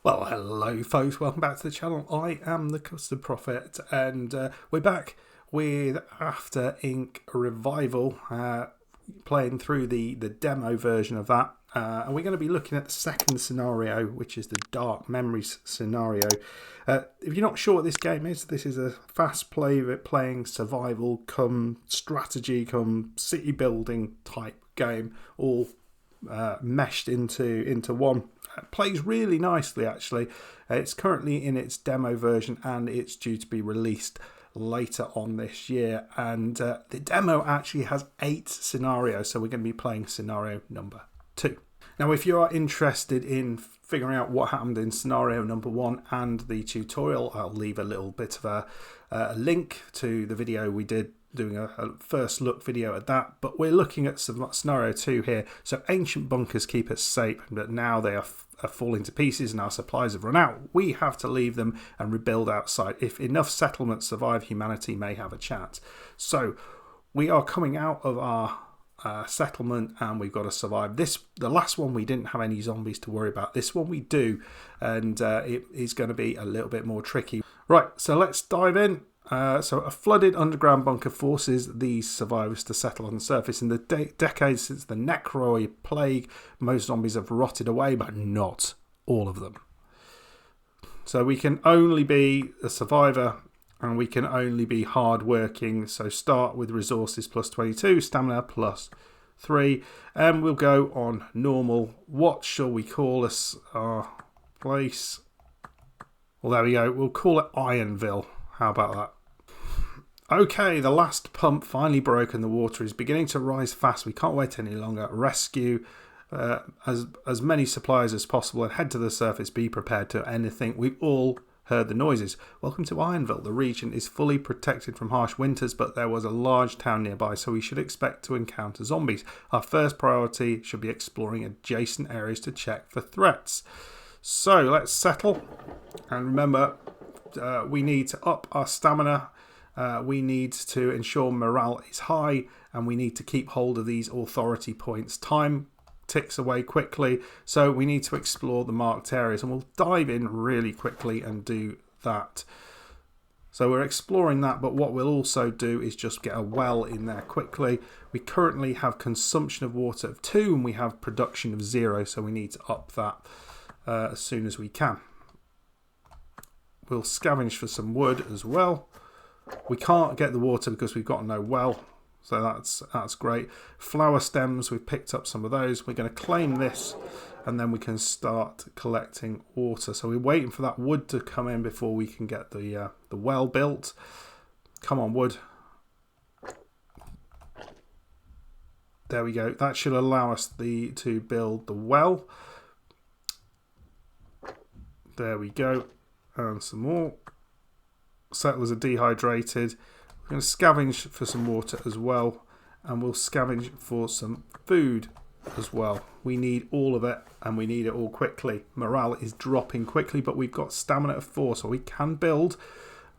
Well, hello folks, welcome back to the channel. I am the Custard Prophet and we're back with After Ink Revival, playing through the demo version of that. And we're going to be looking at the second scenario, which is the Dark Memories scenario. If you're not sure what this game is, this is a fast playing survival come strategy come city building type game, all meshed into one. It plays really nicely actually. It's currently in its demo version and it's due to be released later on this year, and the demo actually has 8 scenarios, so we're going to be playing scenario number 2. Now if you are interested in figuring out what happened in scenario number 1 and the tutorial, I'll leave a little bit of a link to the video we did doing a first look video at that, but we're looking at scenario 2 here. So ancient bunkers keep us safe, but now they are falling to pieces and our supplies have run out. We have to leave them and rebuild outside. If enough settlements survive, humanity may have a chance. So we are coming out of our settlement and we've got to survive. The last one we didn't have any zombies to worry about. This one we do, and it is going to be a little bit more tricky. Right, so let's dive in. So a flooded underground bunker forces these survivors to settle on the surface. In the decades since the Necroa Plague, most zombies have rotted away, but not all of them. So we can only be a survivor and we can only be hard working. So start with resources plus 22, stamina plus 3, and we'll go on normal. What shall we call our place? Well, there we go. We'll call it Ironville. How about that? Okay, the last pump finally broke and the water is beginning to rise fast. We can't wait any longer. Rescue as many supplies as possible and head to the surface. Be prepared to anything. We've all heard the noises. Welcome to Ironville. The region is fully protected from harsh winters, but there was a large town nearby, so we should expect to encounter zombies. Our first priority should be exploring adjacent areas to check for threats. So let's settle. And remember, we need to up our stamina. We need to ensure morale is high, and we need to keep hold of these authority points. Time ticks away quickly, so we need to explore the marked areas, and we'll dive in really quickly and do that. So we're exploring that, but what we'll also do is just get a well in there quickly. We currently have consumption of water of 2 and we have production of 0, so we need to up that as soon as we can. We'll scavenge for some wood as well. We can't get the water because we've got no well, so that's great. Flower stems, we've picked up some of those. We're going to claim this and then we can start collecting water. So we're waiting for that wood to come in before we can get the well built. Come on, wood. There we go. That should allow us to build the well. There we go. And some more. Settlers are dehydrated. We're going to scavenge for some water as well, and we'll scavenge for some food as well. We need all of it, and we need it all quickly. Morale is dropping quickly, but we've got stamina of 4, so we can build.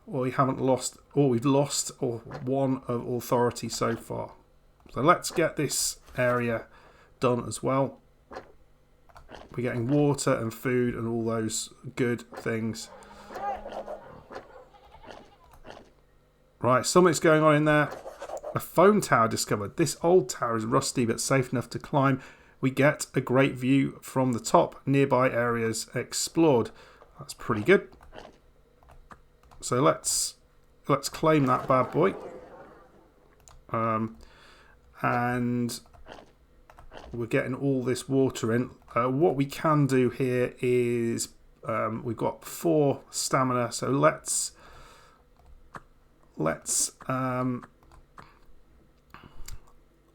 Or we've lost 1 of authority so far. So let's get this area done as well. We're getting water and food and all those good things. Right, something's going on in there. A phone tower discovered. This old tower is rusty but safe enough to climb. We get a great view from the top. Nearby areas explored. That's pretty good. So let's claim that bad boy. And we're getting all this water in. What we can do here is we've got 4 stamina, so let's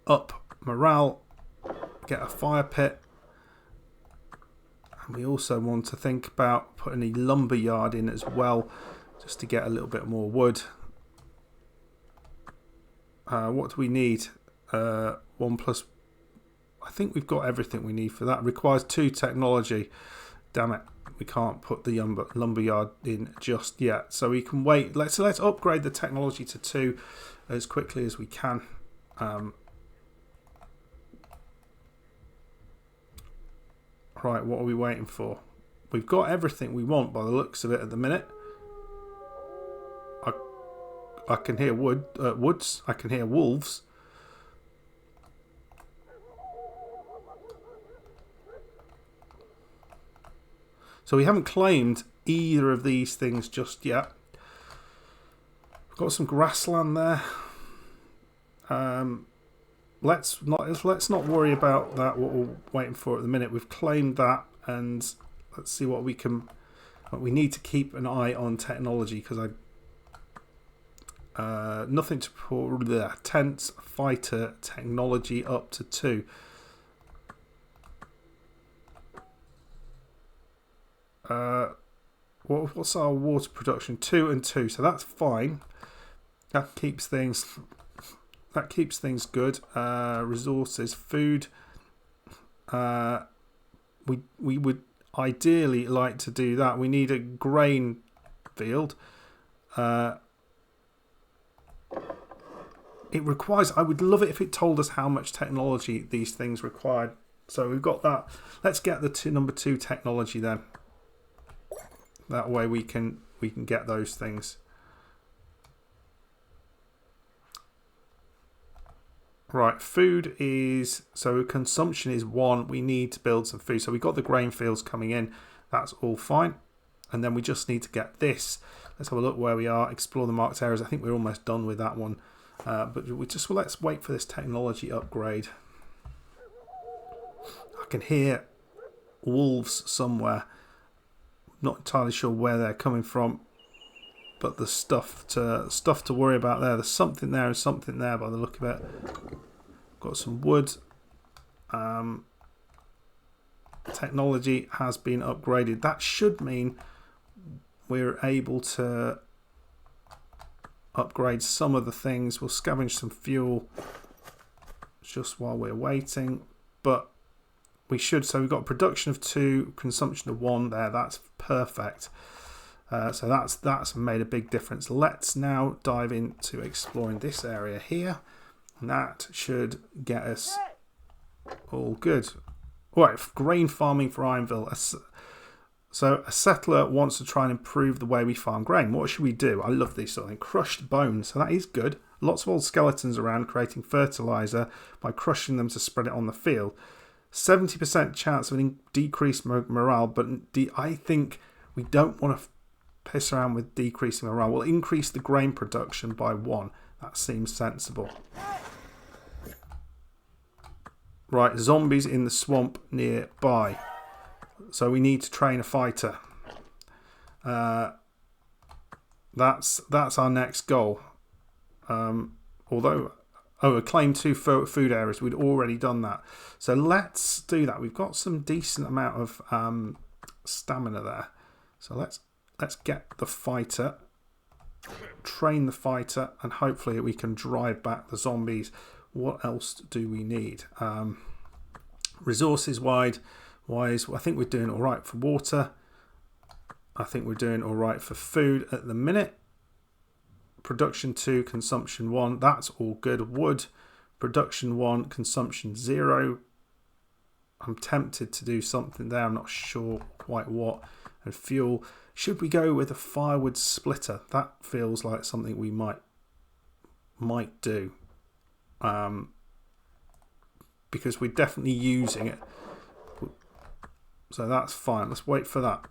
up morale, get a fire pit, and we also want to think about putting a lumber yard in as well, just to get a little bit more wood. What do we need? 1 plus. I think we've got everything we need for that. Requires 2 technology. Damn it. We can't put the lumberyard in just yet, so we can wait. Let's upgrade the technology to 2 as quickly as we can. Right, what are we waiting for? we've got everything we want by the looks of it at the minute. I can hear woods. I can hear wolves. So we haven't claimed either of these things just yet. We've got some grassland there. Let's not worry about that. What we're waiting for at the minute. We've claimed that, and let's see what we can. We need to keep an eye on technology because nothing to put the tents fighter technology up to 2. What's our water production? 2 and 2, so that's fine. That keeps things good. Resources, food. We would ideally like to do that. We need a grain field. It requires. I would love it if it told us how much technology these things required. So we've got that. Let's get the number 2 technology then. That way we can get those things. Right, food is, so consumption is 1. We need to build some food. So we've got the grain fields coming in. That's all fine. And then we just need to get this. Let's have a look where we are. Explore the marked areas. I think we're almost done with that one. But let's wait for this technology upgrade. I can hear wolves somewhere. Not entirely sure where they're coming from. But there's stuff to worry about there. There's something there and something there by the look of it. Got some wood. Technology has been upgraded. That should mean we're able to upgrade some of the things. We'll scavenge some fuel just while we're waiting. But we should. So we've got production of 2, consumption of 1 there. That's perfect. So that's made a big difference. Let's now dive into exploring this area here. And that should get us all good. Right, grain farming for Ironville. So a settler wants to try and improve the way we farm grain. What should we do? I love these sort of things. Crushed bones. So that is good. Lots of old skeletons around creating fertilizer by crushing them to spread it on the field. 70% chance of an decreased morale, but I think we don't want to piss around with decreasing morale. We'll increase the grain production by 1. That seems sensible. Right, zombies in the swamp nearby. So we need to train a fighter. That's our next goal. Claim 2 food areas. We'd already done that. So let's do that. We've got some decent amount of stamina there. So let's get the fighter, train the fighter, and hopefully we can drive back the zombies. What else do we need? Resources wise, I think we're doing all right for water. I think we're doing all right for food at the minute. Production 2, consumption 1. That's all good. Wood, production 1, consumption 0. I'm tempted to do something there. I'm not sure quite what. And fuel. Should we go with a firewood splitter? That feels like something we might do. Because we're definitely using it. So that's fine. Let's wait for that.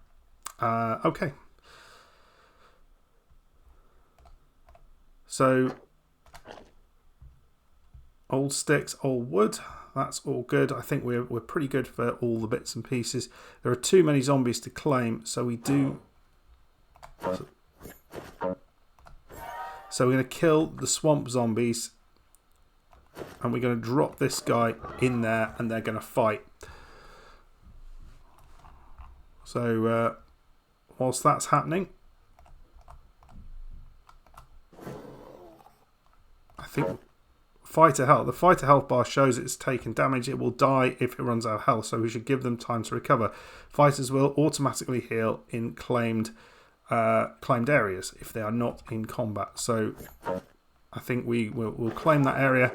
Okay. So, old sticks, old wood. That's all good. I think we're pretty good for all the bits and pieces. There are too many zombies to claim, so we do. So we're going to kill the swamp zombies, and we're going to drop this guy in there, and they're going to fight. So whilst that's happening, I think fighter health. The fighter health bar shows it's taken damage. It will die if it runs out of health, so we should give them time to recover. Fighters will automatically heal in claimed areas if they are not in combat. So I think we'll claim that area.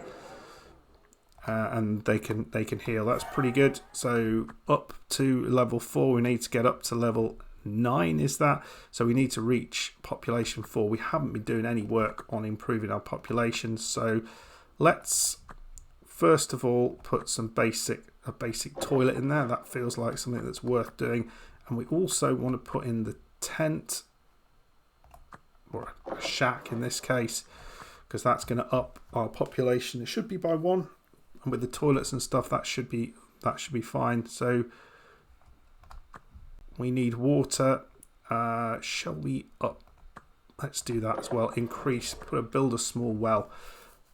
and they can heal. That's pretty good. So up to level 4, we need to get up to level 9. Is that so? We need to reach population 4. We haven't been doing any work on improving our population, so let's first of all put a basic toilet in there. That feels like something that's worth doing. And we also want to put in the tent, or a shack in this case, because that's going to up our population. It should be by 1, and with the toilets and stuff, that should be fine. So we need water. Shall we up? Let's do that as well. Build a small well.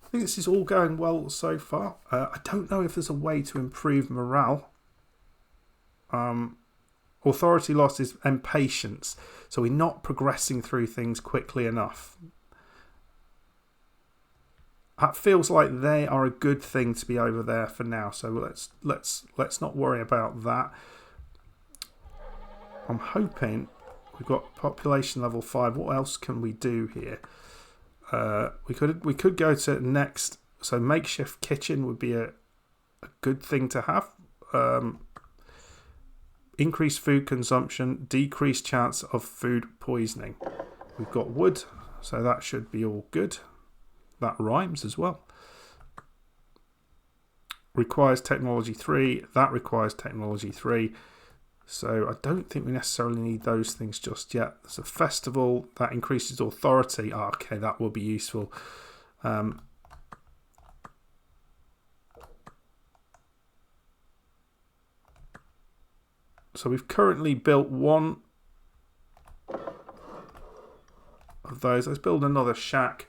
I think this is all going well so far. I don't know if there's a way to improve morale. Authority loss is impatience, so we're not progressing through things quickly enough. That feels like they are a good thing to be over there for now, so let's not worry about that. I'm hoping we've got population level 5. What else can we do here? We could go to next. So makeshift kitchen would be a good thing to have. Increased food consumption, decreased chance of food poisoning. We've got wood, so that should be all good. That rhymes as well. Requires technology 3. That requires technology 3. So I don't think we necessarily need those things just yet. There's a festival that increases authority. Oh, okay, that will be useful. So we've currently built 1 of those. Let's build another shack,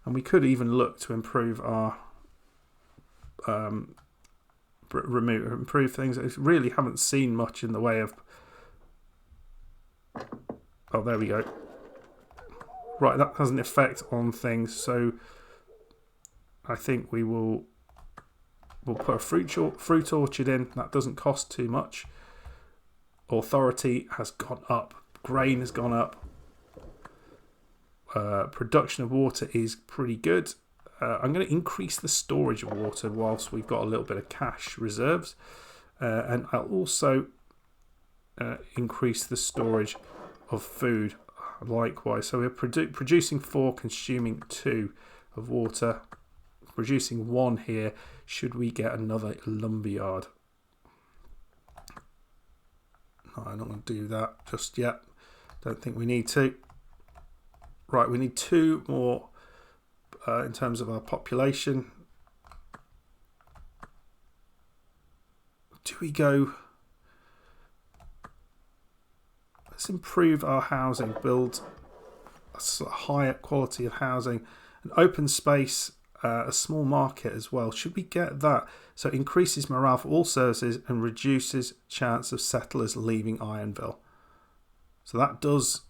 and we could even look to improve our improve things. I really haven't seen much in the way of. Oh, there we go. Right, that has an effect on things, so I think we'll put a fruit orchard in. That doesn't cost too much. Authority has gone up. Grain has gone up. Production of water is pretty good. I'm going to increase the storage of water whilst we've got a little bit of cash reserves. And I'll also increase the storage of food likewise. So we're producing 4, consuming 2 of water. Producing 1 here. Should we get another lumberyard? No, I'm not going to do that just yet. Don't think we need to. Right, we need 2 more in terms of our population. Do we go? Let's improve our housing, build a higher quality of housing, an open space, a small market as well. Should we get that? So it increases morale for all services and reduces chance of settlers leaving Ironville. So that does.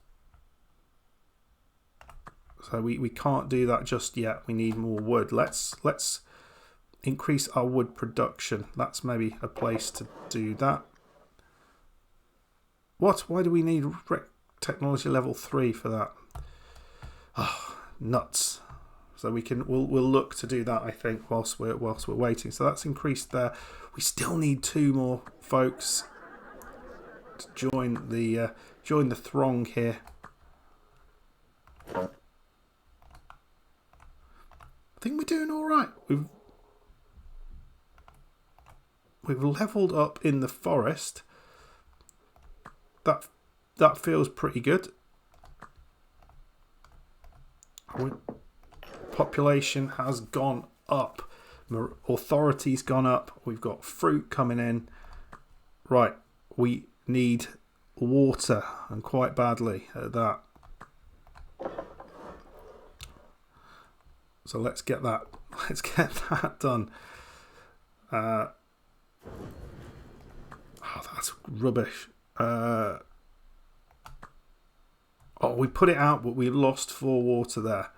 So we can't do that just yet. We need more wood. Let's increase our wood production. That's maybe a place to do that. What? Why do we need technology level 3 for that? Oh, nuts. So we'll look to do that, I think, whilst we're waiting. So that's increased there. We still need 2 more folks to join the throng here. I think we're doing all right. We've leveled up in the forest. That feels pretty good. Population has gone up. Authority's gone up. We've got fruit coming in. Right, we need water, and quite badly at that. So let's get that. Let's get that done. Oh, that's rubbish. Oh, we put it out, but we lost 4 water there.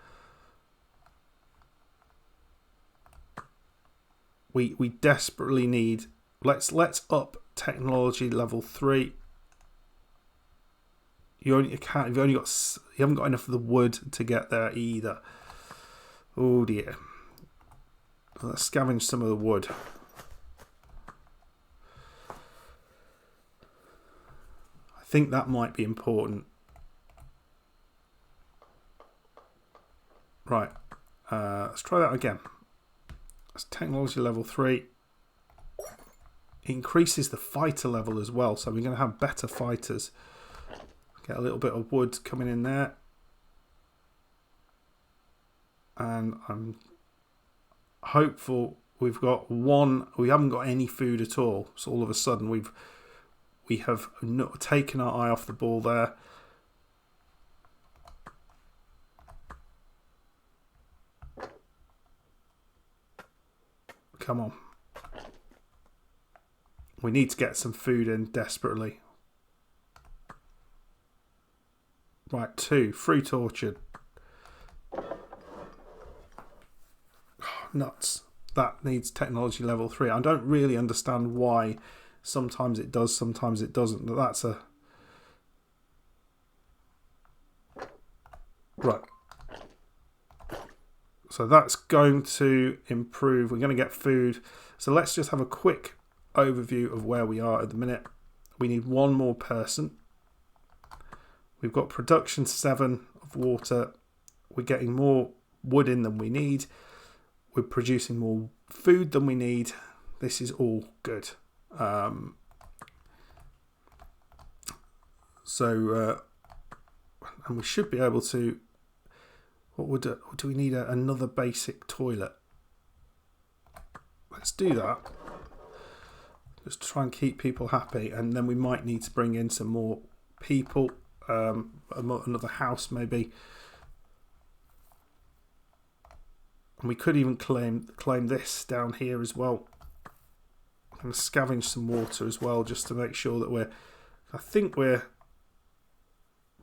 We desperately need. Let's up technology level 3. You haven't got enough of the wood to get there either. Oh dear. Let's scavenge some of the wood. I think that might be important. Right, let's try that again. That's technology level 3. It increases the fighter level as well, so we're going to have better fighters. Get a little bit of wood coming in there. And I'm hopeful we've got one. We haven't got any food at all, so all of a sudden we have not taken our eye off the ball there. Come on. We need to get some food in desperately. Right, 2. Fruit orchard. Oh, nuts. That needs technology level 3. I don't really understand why. Sometimes it does, sometimes it doesn't. But that's a... Right. So that's going to improve. We're going to get food. So let's just have a quick overview of where we are at the minute. We need one more person. We've got production 7 of water. We're getting more wood in than we need. We're producing more food than we need. This is all good. And we should be able to... do we need another basic toilet? Let's do that. Just try and keep people happy, and then we might need to bring in some more people. Another house maybe. And we could even claim this down here as well. I'm going to scavenge some water as well, just to make sure that I think we're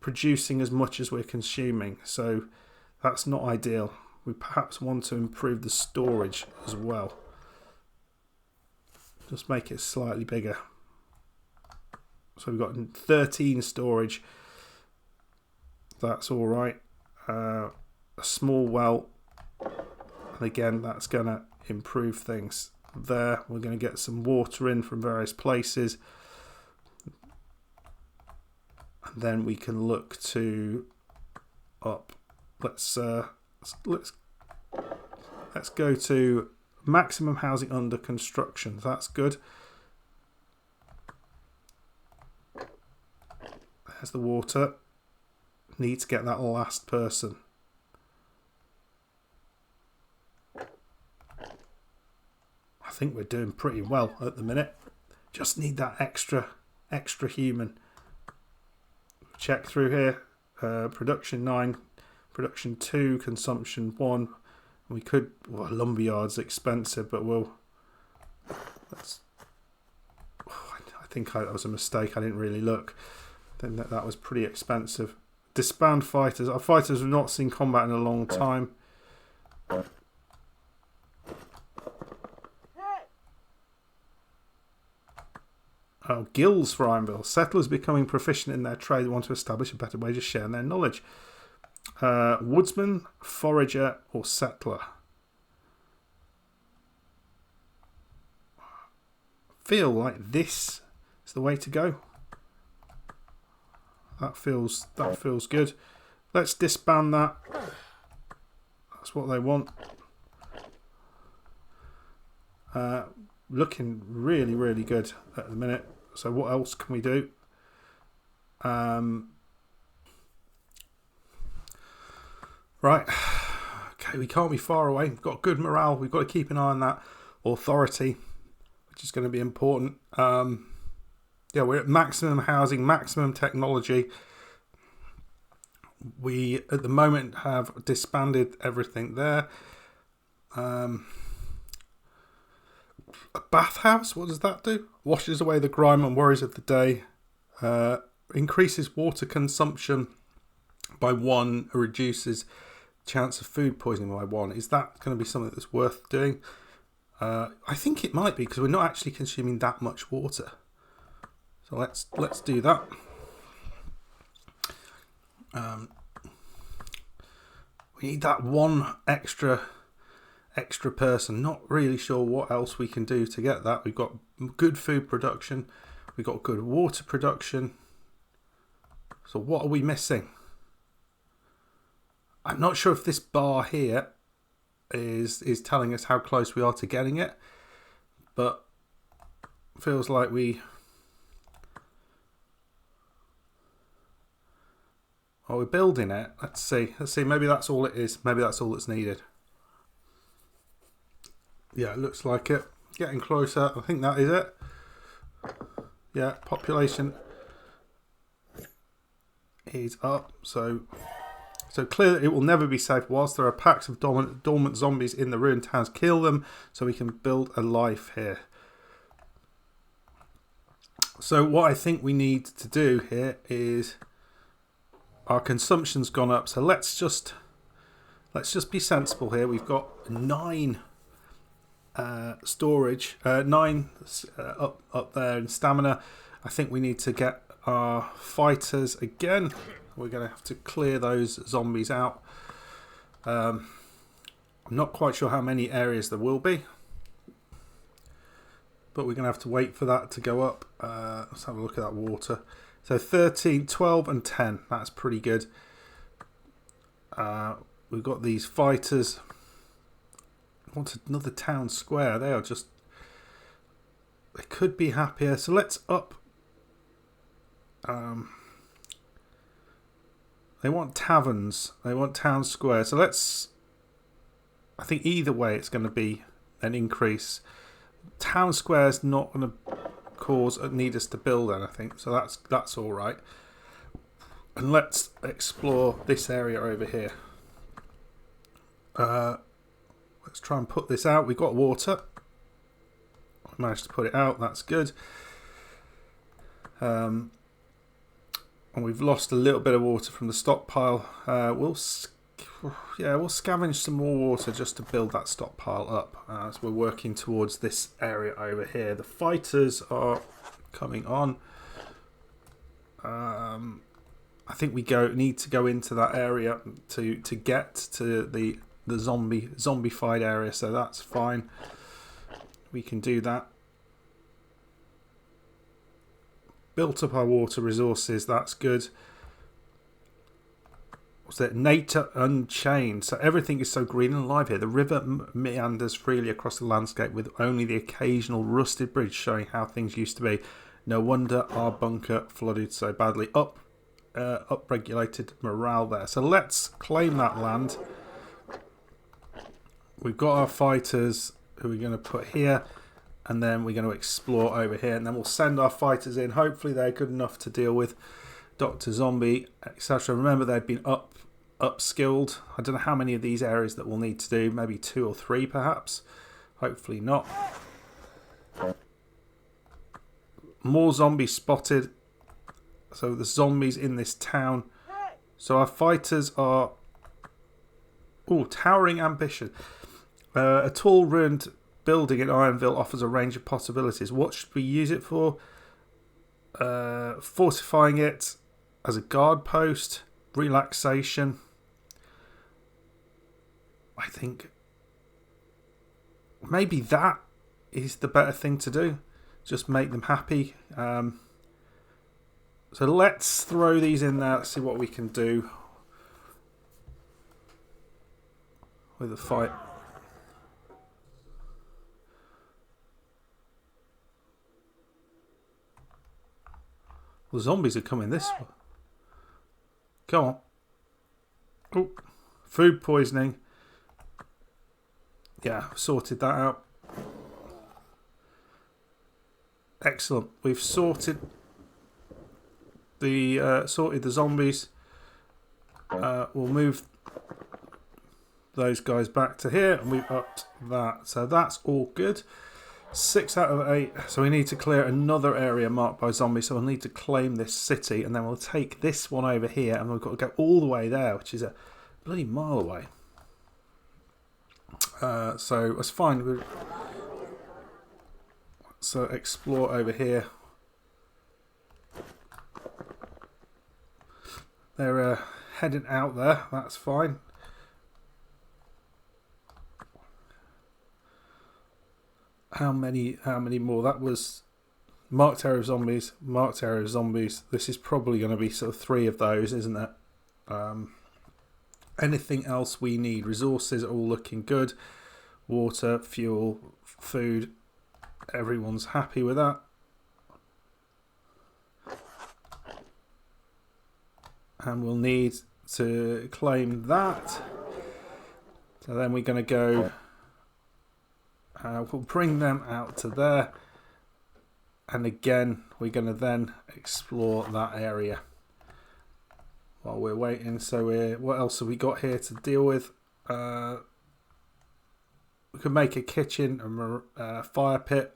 producing as much as we're consuming. So that's not ideal. We perhaps want to improve the storage as well. Just make it slightly bigger. So we've got 13 storage. That's all right. A small well. And again, that's going to improve things there. We're going to get some water in from various places. And then we can look to up. Let's go to maximum housing under construction. That's good. There's the water. Need to get that last person. I think we're doing pretty well at the minute. Just need that extra human. Check through here. Production 9. Production 2, consumption 1. We could... Well, lumberyard's expensive, but I think that was a mistake. I didn't really look. I think that was pretty expensive. Disband fighters. Our fighters have not seen combat in a long time. Oh, guilds for Ironville. Settlers becoming proficient in their trade want to establish a better way to share their knowledge. Woodsman, forager, or settler. Feel like this is the way to go. That feels good. Let's disband that. That's what they want. Looking really, really good at the minute. So what else can we do? Right. Okay, we can't be far away. We've got good morale. We've got to keep an eye on that authority, which is going to be important. Yeah, we're at maximum housing, maximum technology. We, at the moment, have disbanded everything there. A bathhouse, what does that do? Washes away the grime and worries of the day. Increases water consumption by 1, reduces chance of food poisoning by 1. Is that going to be something that's worth doing? I think it might be, because we're not actually consuming that much water. So let's do that. We need that 1 extra extra person. Not really sure what else we can do to get that. We've got good food production. We've got good water production. So what are we missing? I'm not sure if this bar here is telling us how close we are to getting it, but feels like we're building it. Let's see. Maybe that's all it is. Maybe that's all that's needed. Yeah, it looks like it. Getting closer. I think that is it. Yeah, population is up. So clear that it will never be safe whilst there are packs of dormant zombies in the ruined towns. Kill them so we can build a life here. So what I think we need to do here is, our consumption's gone up. So let's just be sensible here. We've got 9 storage, 9 up there in stamina. I think we need to get our fighters again. We're going to have to clear those zombies out. I'm not quite sure how many areas there will be, but we're going to have to wait for that to go up. Let's have a look at that water. So 13, 12 and 10. That's pretty good. We've got these fighters. I want another town square. They could be happier. So let's up. They want taverns. They want town square. So I think either way it's going to be an increase. Town square's not going to need us to build anything. So that's all right. And let's explore this area over here. Let's try and put this out. We've got water. I managed to put it out. That's good. And we've lost a little bit of water from the stockpile. We'll scavenge some more water just to build that stockpile up. As we're working towards this area over here. The fighters are coming on. I think we need to go into that area to get to the zombified area. So that's fine. We can do that. Built up our water resources, that's good. What's that? Nature Unchained. So everything is so green and alive here. The river meanders freely across the landscape with only the occasional rusted bridge showing how things used to be. No wonder our bunker flooded so badly. Upregulated morale there. So let's claim that land. We've got our fighters who we're going to put here. And then we're going to explore over here. And then we'll send our fighters in. Hopefully they're good enough to deal with Dr. Zombie, etc. Remember, they've been upskilled. I don't know how many of these areas that we'll need to do. Maybe 2 or 3 perhaps. Hopefully not. More zombies spotted. So the zombies in this town. So our fighters are... Oh, towering ambition. A tall ruined building in Ironville offers a range of possibilities. What should we use it for? Fortifying it as a guard post, relaxation. I think maybe that is the better thing to do. Just make them happy. So let's throw these in there. Let's see what we can do with a fight. The zombies are coming this way. Come on. Oh, food poisoning. Yeah, sorted that out. Excellent. We've sorted the zombies. We'll move those guys back to here, and we've upped that. So that's all good. 6 out of 8. So we need to clear another area marked by zombies. So we'll need to claim this city, and then we'll take this one over here, and we've got to go all the way there, which is a bloody mile away. So that's fine. So explore over here. They're heading out there. That's fine. How many more? That was marked area of zombies, marked area of zombies. This is probably going to be sort of 3 of those, isn't it? Anything else we need? Resources are all looking good. Water, fuel, food. Everyone's happy with that. And we'll need to claim that. So then we're going to go... we'll bring them out to there. And again, we're going to then explore that area while we're waiting. So what else have we got here to deal with? We could make a kitchen, a fire pit.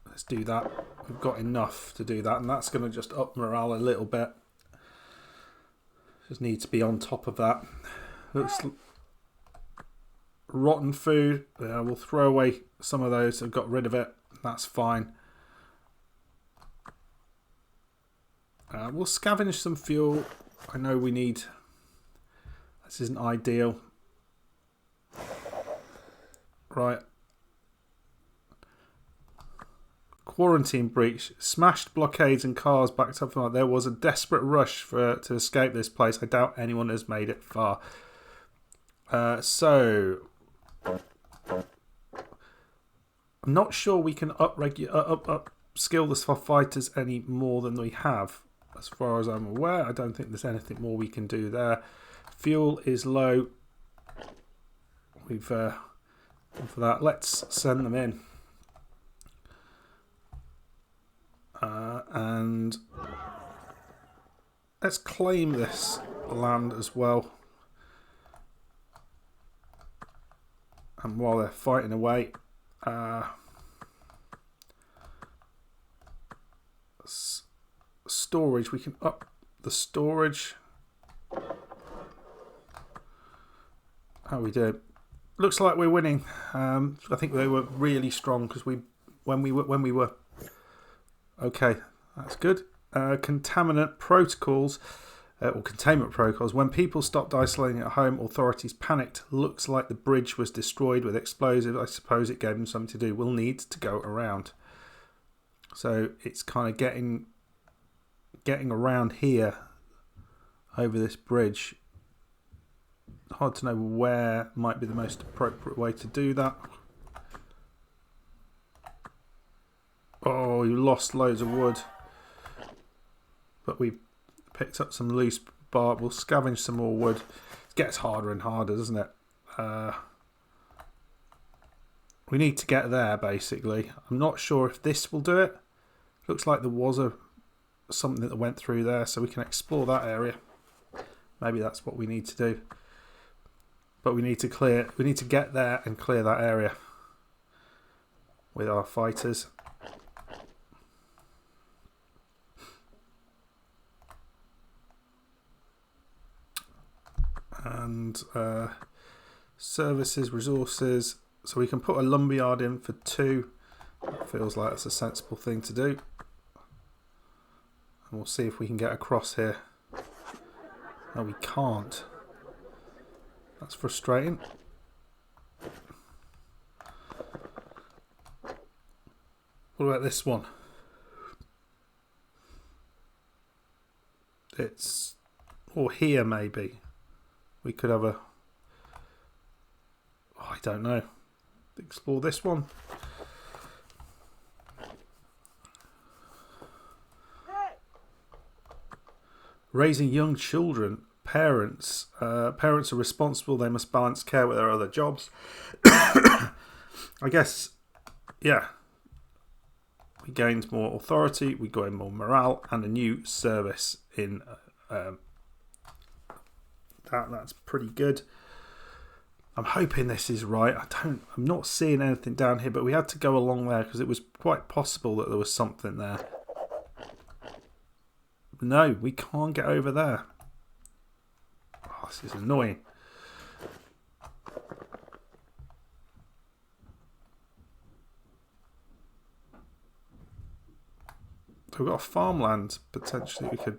Let's do that. We've got enough to do that, and that's going to just up morale a little bit. Just need to be on top of that. Looks rotten food. We'll throw away some of those. I've got rid of it. That's fine. We'll scavenge some fuel. I know we need... This isn't ideal. Right. Quarantine breach. Smashed blockades and cars backed up from... There was a desperate rush to escape this place. I doubt anyone has made it far. So... I'm not sure we can upskill the fighters any more than we have. As far as I'm aware, I don't think there's anything more we can do there. Fuel is low. We've gone for that. Let's send them in. And let's claim this land as well. And while they're fighting away, storage, we can up the storage. How we do? Looks like we're winning. I think they were really strong because when we were okay. That's good. Contaminant protocols. Or containment protocols. When people stopped isolating at home, authorities panicked. Looks like the bridge was destroyed with explosives. I suppose it gave them something to do. We'll need to go around. So it's kind of getting around here over this bridge. Hard to know where might be the most appropriate way to do that. Oh, you lost loads of wood. But we picked up some loose bark. We'll scavenge some more wood. It gets harder and harder, doesn't it? We need to get there, basically. I'm not sure if this will do it. Looks like there was something that went through there, so we can explore that area. Maybe that's what we need to do. But we need to get there and clear that area with our fighters. And services, resources. So we can put a lumberyard in for 2. That feels like that's a sensible thing to do. And we'll see if we can get across here. No, we can't. That's frustrating. What about this one? It's... or here maybe. We could have a... oh, I don't know. Explore this one. Raising young children. Parents. Parents are responsible. They must balance care with their other jobs. I guess, yeah. We gained more authority. We gained more morale and a new service in... That's pretty good. I'm hoping this is right. I'm not seeing anything down here, but we had to go along there because it was quite possible that there was something there. No, we can't get over there. Oh, this is annoying. So we've got a farmland potentially we could...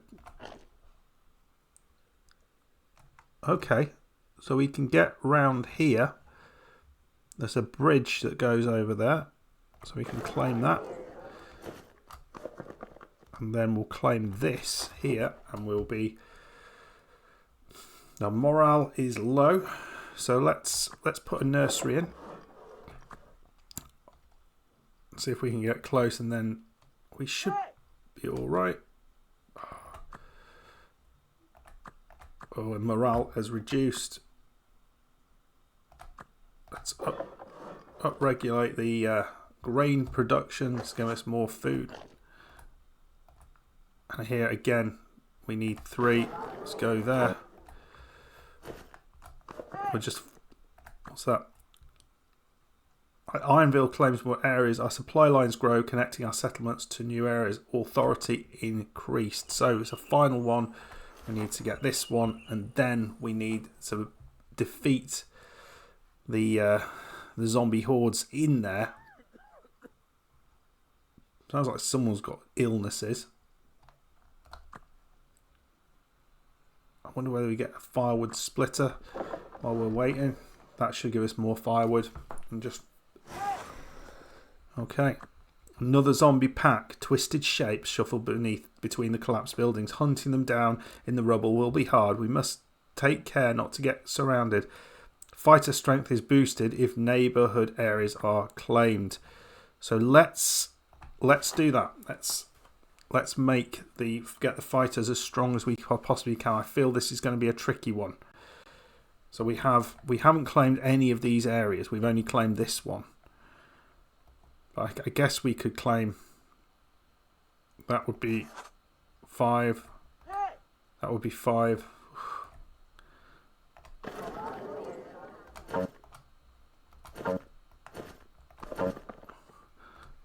Okay, so we can get round here There's a bridge that goes over there, so we can claim that. And then we'll claim this here, and we'll be... Now morale is low, so let's put a nursery in. See if we can get close, and then we should be all right. Oh, and morale has reduced. Let's up-regulate the grain production. Let's give us more food. And here again, we need 3. Let's go there. We're just... What's that? Ironville claims more areas. Our supply lines grow, connecting our settlements to new areas. Authority increased. So it's a final one. We need to get this one, and then we need to defeat the zombie hordes in there. Sounds like someone's got illnesses. I wonder whether we get a firewood splitter while we're waiting. That should give us more firewood. And just... Okay. Another zombie pack. Twisted shapes shuffle between the collapsed buildings. Hunting them down in the rubble will be hard. We must take care not to get surrounded. Fighter strength is boosted if neighbourhood areas are claimed. So let's do that. Let's get the fighters as strong as we possibly can. I feel this is going to be a tricky one. So we haven't claimed any of these areas. We've only claimed this one. But I guess we could claim... That would be 5. That would be 5.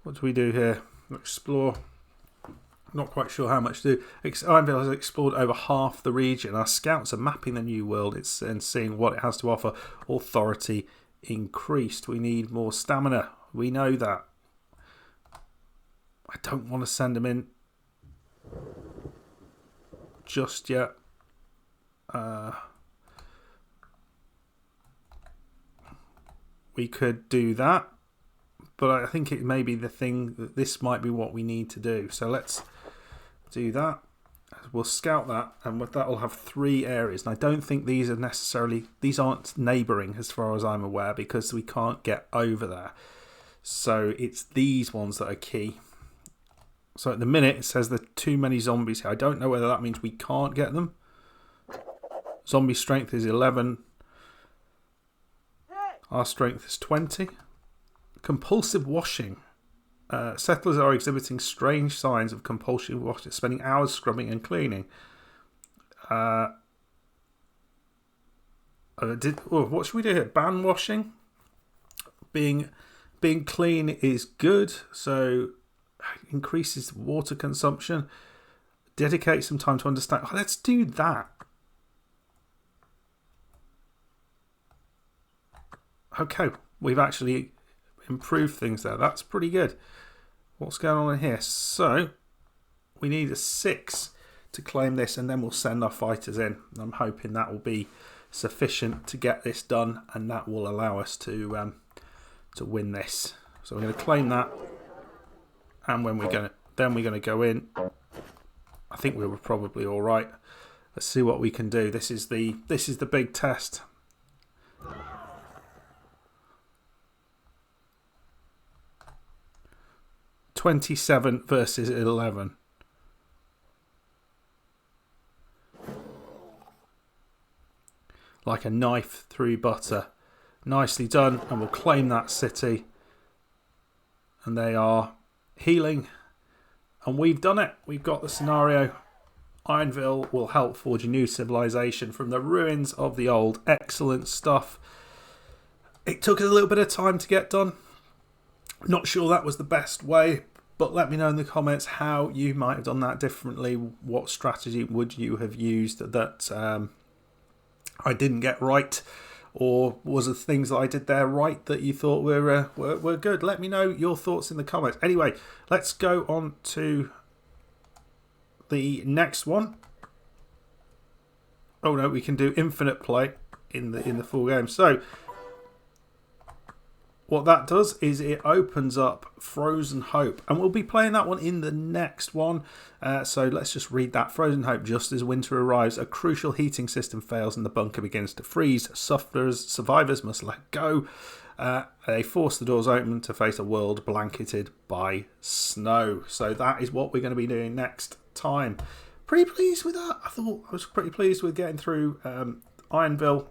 What do we do here? Explore. Not quite sure how much to do. Ironville has explored over half the region. Our scouts are mapping the new world and seeing what it has to offer. Authority increased. We need more stamina. We know that. I don't want to send them in just yet. We could do that, but I think it may be the thing that this might be what we need to do. So let's do that. We'll scout that, and with that we'll have 3 areas. And I don't think these aren't neighbouring as far as I'm aware, because we can't get over there. So it's these ones that are key. So at the minute it says there are too many zombies here. I don't know whether that means we can't get them. Zombie strength is 11. Our strength is 20. Compulsive washing. Settlers are exhibiting strange signs of compulsive washing, spending hours scrubbing and cleaning. What should we do here? Ban washing. Being clean is good, so increases water consumption. Dedicate some time to understand. Oh, let's do that. Okay, we've actually improved things there. That's pretty good. What's going on in here? So we need a 6 to claim this, and then we'll send our fighters in. I'm hoping that will be sufficient to get this done, and that will allow us to win this. So we're going to claim that, and we're going to go in. I think we were probably all right. Let's see what we can do. This is the big test. $27 versus 11. Like a knife through butter. Nicely done, and we'll claim that city. And they are healing. And we've done it. We've got the scenario. Ironville will help forge a new civilization from the ruins of the old. Excellent stuff. It took us a little bit of time to get done. Not sure that was the best way, but let me know in the comments how you might have done that differently. What strategy would you have used that I didn't get right? Or was it things that I did there right that you thought were good? Let me know your thoughts in the comments. Anyway, let's go on to the next one. Oh no, we can do infinite play in the full game. So what that does is it opens up Frozen Hope, and we'll be playing that one in the next one. So let's just read that. Frozen Hope. Just as winter arrives, a crucial heating system fails and the bunker begins to freeze. Survivors must let go. They force the doors open to face a world blanketed by snow. So that is what we're going to be doing next time. Pretty pleased with that. I was pretty pleased with getting through Ironville.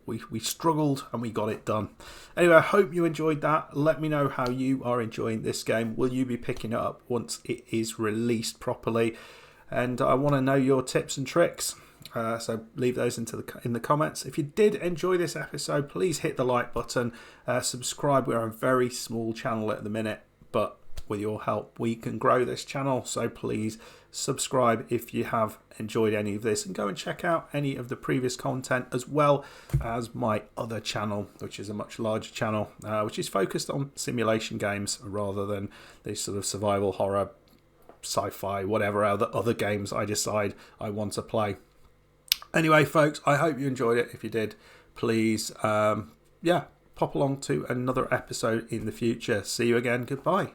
We struggled and we got it done. Anyway, I hope you enjoyed that. Let me know how you are enjoying this game. Will you be picking it up once it is released properly? And I want to know your tips and tricks. So leave those in the comments. If you did enjoy this episode, please hit the like button. Subscribe. We're a very small channel at the minute, but with your help we can grow this channel, so please subscribe if you have enjoyed any of this, and go and check out any of the previous content, as well as my other channel, which is a much larger channel, which is focused on simulation games rather than these sort of survival horror, sci-fi, whatever other games I decide I want to play. Anyway, folks, I hope you enjoyed it. If you did, please pop along to another episode in the future. See you again. Goodbye.